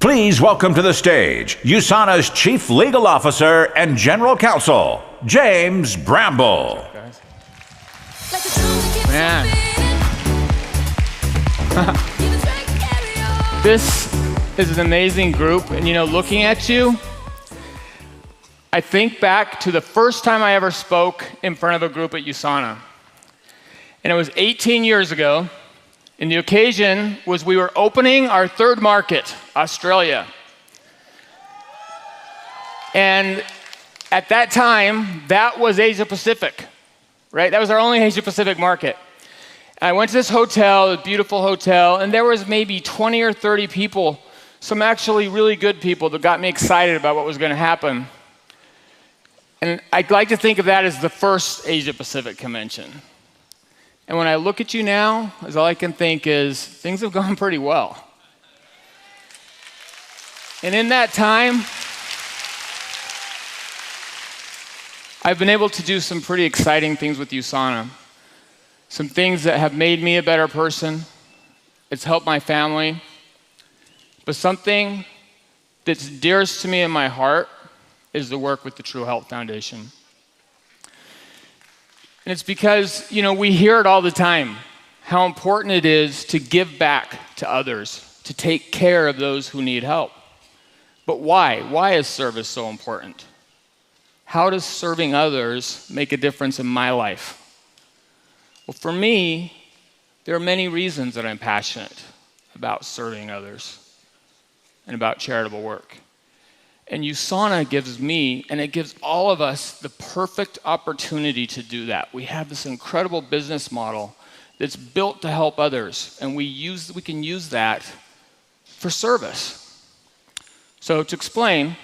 Please welcome to the stage USANA's Chief Legal Officer and General Counsel, James Bramble. Man. This is an amazing group, and looking at you, I think back to the first time I ever spoke in front of a group at USANA. And it was 18 years ago, and the occasion was we were opening our third market, Australia. And at that time, that was Asia Pacific, right? That was our only Asia Pacific market. And I went to this hotel, a beautiful hotel, and there was maybe 20 or 30 people, some actually really good people that got me excited about what was going to happen. And I'd like to think of that as the first Asia Pacific convention. And when I look at you now, all I can think is things have gone pretty well. And in that time, I've been able to do some pretty exciting things with USANA. Some things that have made me a better person. It's helped my family. But something that's dearest to me in my heart is the work with the True Health Foundation. And it's because, we hear it all the time, how important it is to give back to others, to take care of those who need help. But why? Why is service so important? How does serving others make a difference in my life? Well, for me, there are many reasons that I'm passionate about serving others and about charitable work. And USANA gives me, and it gives all of us, the perfect opportunity to do that. We have this incredible business model that's built to help others, and we can use that for service. So to explain,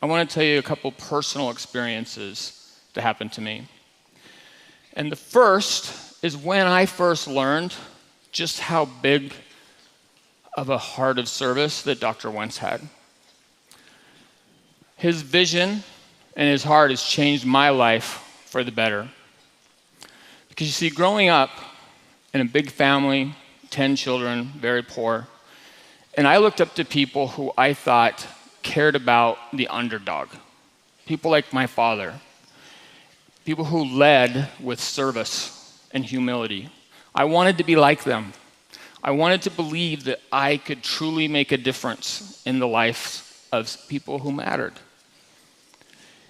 I want to tell you a couple personal experiences that happened to me. And the first is when I first learned just how big of a heart of service that Dr. Wentz had. His vision and his heart has changed my life for the better. Because you see, growing up in a big family, 10 children, very poor, and I looked up to people who I thought cared about the underdog. People like my father. People who led with service and humility. I wanted to be like them. I wanted to believe that I could truly make a difference in the lives of people who mattered.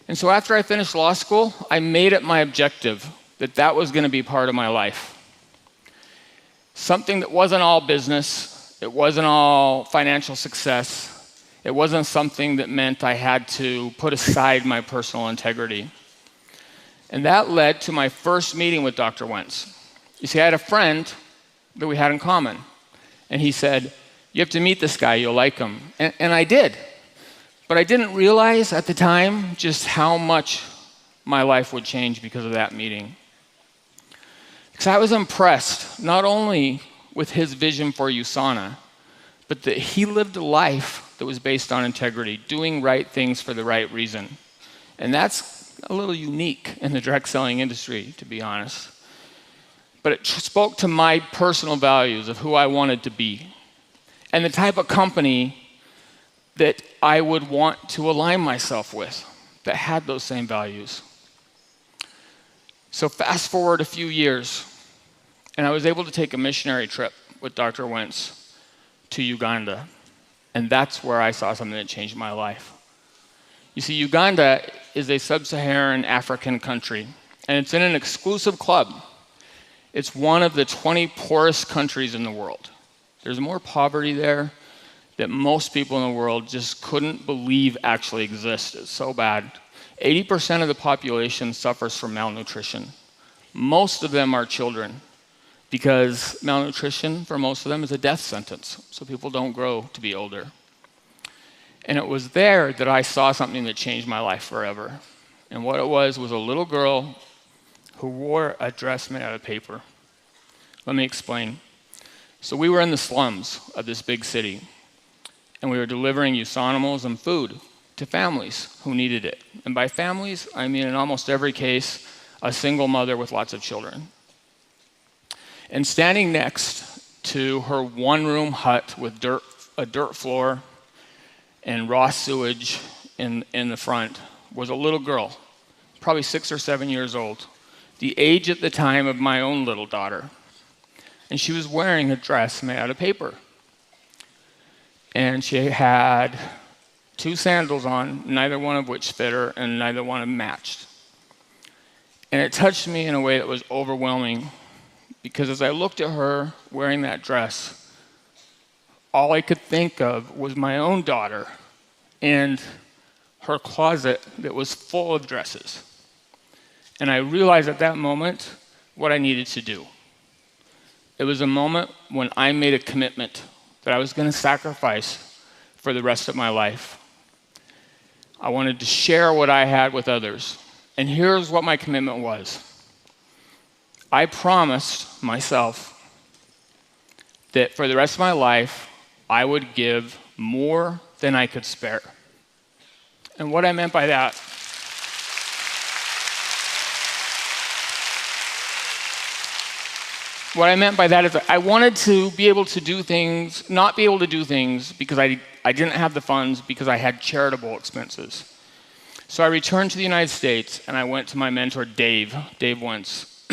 And so after I finished law school, I made it my objective that that was going to be part of my life. Something that wasn't all business, it wasn't all financial success, it wasn't something that meant I had to put aside my personal integrity. And that led to my first meeting with Dr. Wentz. You see, I had a friend that we had in common, and he said, "You have to meet this guy, you'll like him." And I did. But I didn't realize at the time just how much my life would change because of that meeting. Because I was impressed not only with his vision for USANA, but that he lived a life that was based on integrity, doing right things for the right reason. And that's a little unique in the direct selling industry, to be honest. But it spoke to my personal values of who I wanted to be and the type of company that I would want to align myself with that had those same values. So fast forward a few years, and I was able to take a missionary trip with Dr. Wentz to Uganda. And that's where I saw something that changed my life. You see, Uganda is a sub-Saharan African country, and it's in an exclusive club. It's one of the 20 poorest countries in the world. There's more poverty there that most people in the world just couldn't believe actually exists. It's so bad. 80% of the population suffers from malnutrition. Most of them are children, because malnutrition for most of them is a death sentence, so people don't grow to be older. And it was there that I saw something that changed my life forever. And what it was a little girl who wore a dress made out of paper. Let me explain. So we were in the slums of this big city, and we were delivering USANA and food to families who needed it. And by families, I mean in almost every case, a single mother with lots of children. And standing next to her one-room hut with a dirt floor and raw sewage in the front was a little girl, probably 6 or 7 years old, the age at the time of my own little daughter. And she was wearing a dress made out of paper. And she had 2 sandals on, neither one of which fit her, and neither one of them matched. And it touched me in a way that was overwhelming, because as I looked at her wearing that dress, all I could think of was my own daughter and her closet that was full of dresses. And I realized at that moment what I needed to do. It was a moment when I made a commitment that I was going to sacrifice for the rest of my life. I wanted to share what I had with others. And here's what my commitment was. I promised myself that for the rest of my life, I would give more than I could spare. And what I meant by that is that I wanted to be able to do things, not be able to do things because I didn't have the funds, because I had charitable expenses. So I returned to the United States and I went to my mentor, Dave Wentz,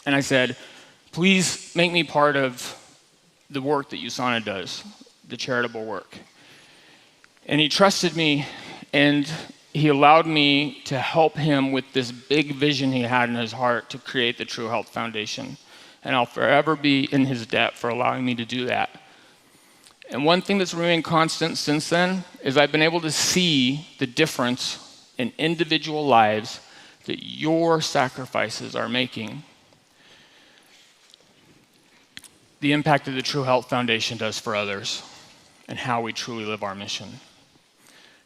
and I said, please make me part of the work that USANA does, the charitable work. And he trusted me, and he allowed me to help him with this big vision he had in his heart to create the True Health Foundation. And I'll forever be in his debt for allowing me to do that. And one thing that's remained constant since then is I've been able to see the difference in individual lives that your sacrifices are making. The impact that the True Health Foundation does for others and how we truly live our mission.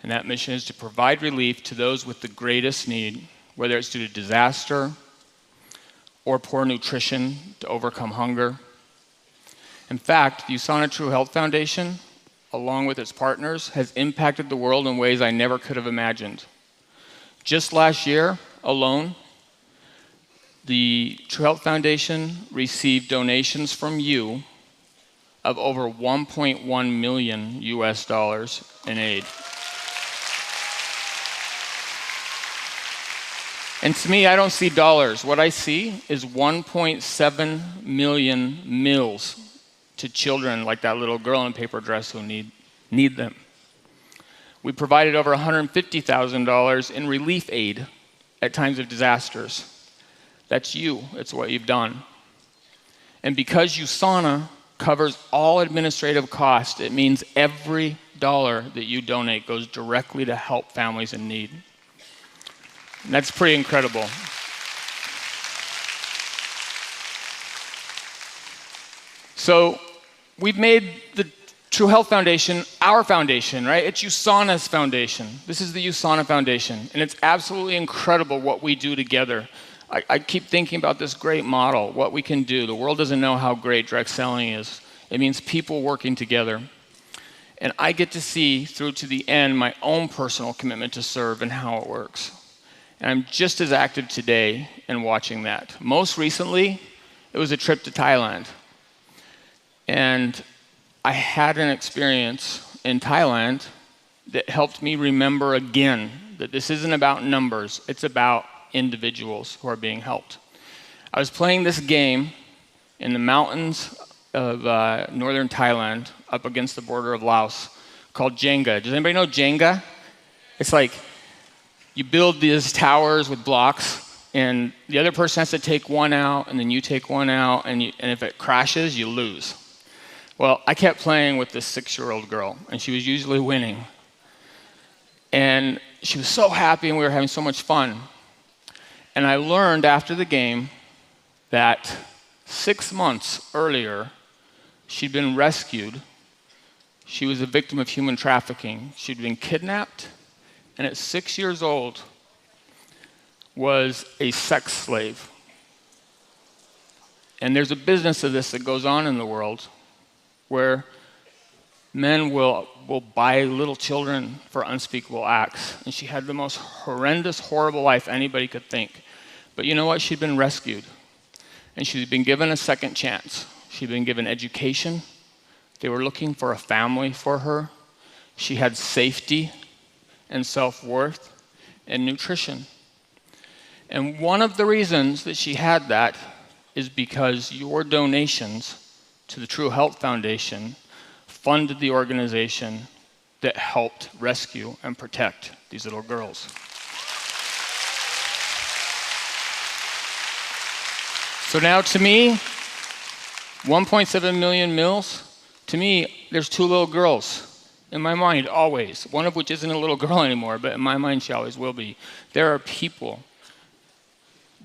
And that mission is to provide relief to those with the greatest need, whether it's due to disaster or poor nutrition to overcome hunger. In fact, the USANA True Health Foundation, along with its partners, has impacted the world in ways I never could have imagined. Just last year alone, the True Health Foundation received donations from you of over $1.1 million in aid. And to me, I don't see dollars. What I see is 1.7 million meals to children like that little girl in a paper dress who need them. We provided over $150,000 in relief aid at times of disasters. That's you. It's what you've done. And because USANA covers all administrative costs, it means every dollar that you donate goes directly to help families in need. And that's pretty incredible. So we've made the True Health Foundation our foundation, right? It's USANA's foundation. This is the USANA Foundation, and it's absolutely incredible what we do together. I keep thinking about this great model, what we can do. The world doesn't know how great direct selling is. It means people working together. And I get to see through to the end my own personal commitment to serve and how it works. And I'm just as active today in watching that. Most recently, it was a trip to Thailand. And I had an experience in Thailand that helped me remember again that this isn't about numbers, it's about individuals who are being helped. I was playing this game in the mountains of northern Thailand up against the border of Laos called Jenga. Does anybody know Jenga? It's like you build these towers with blocks, and the other person has to take one out, and then you take one out, and if it crashes, you lose. Well, I kept playing with this 6-year-old girl, and she was usually winning. And she was so happy, and we were having so much fun. And I learned after the game that 6 months earlier, she'd been rescued. She was a victim of human trafficking. She'd been kidnapped, and at 6 years old, was a sex slave. And there's a business of this that goes on in the world where men will buy little children for unspeakable acts. And she had the most horrendous, horrible life anybody could think. But you know what? She'd been rescued. And she'd been given a second chance. She'd been given education. They were looking for a family for her. She had safety and self-worth and nutrition. And one of the reasons that she had that is because your donations to the True Health Foundation funded the organization that helped rescue and protect these little girls. So now to me, 1.7 million meals, to me, there's two little girls in my mind always, one of which isn't a little girl anymore, but in my mind she always will be. There are people,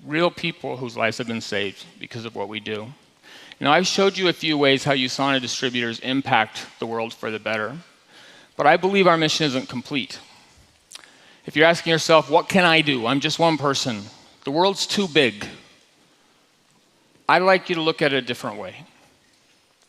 real people whose lives have been saved because of what we do. Now, I've showed you a few ways how USANA distributors impact the world for the better, but I believe our mission isn't complete. If you're asking yourself, what can I do? I'm just one person. The world's too big. I'd like you to look at it a different way.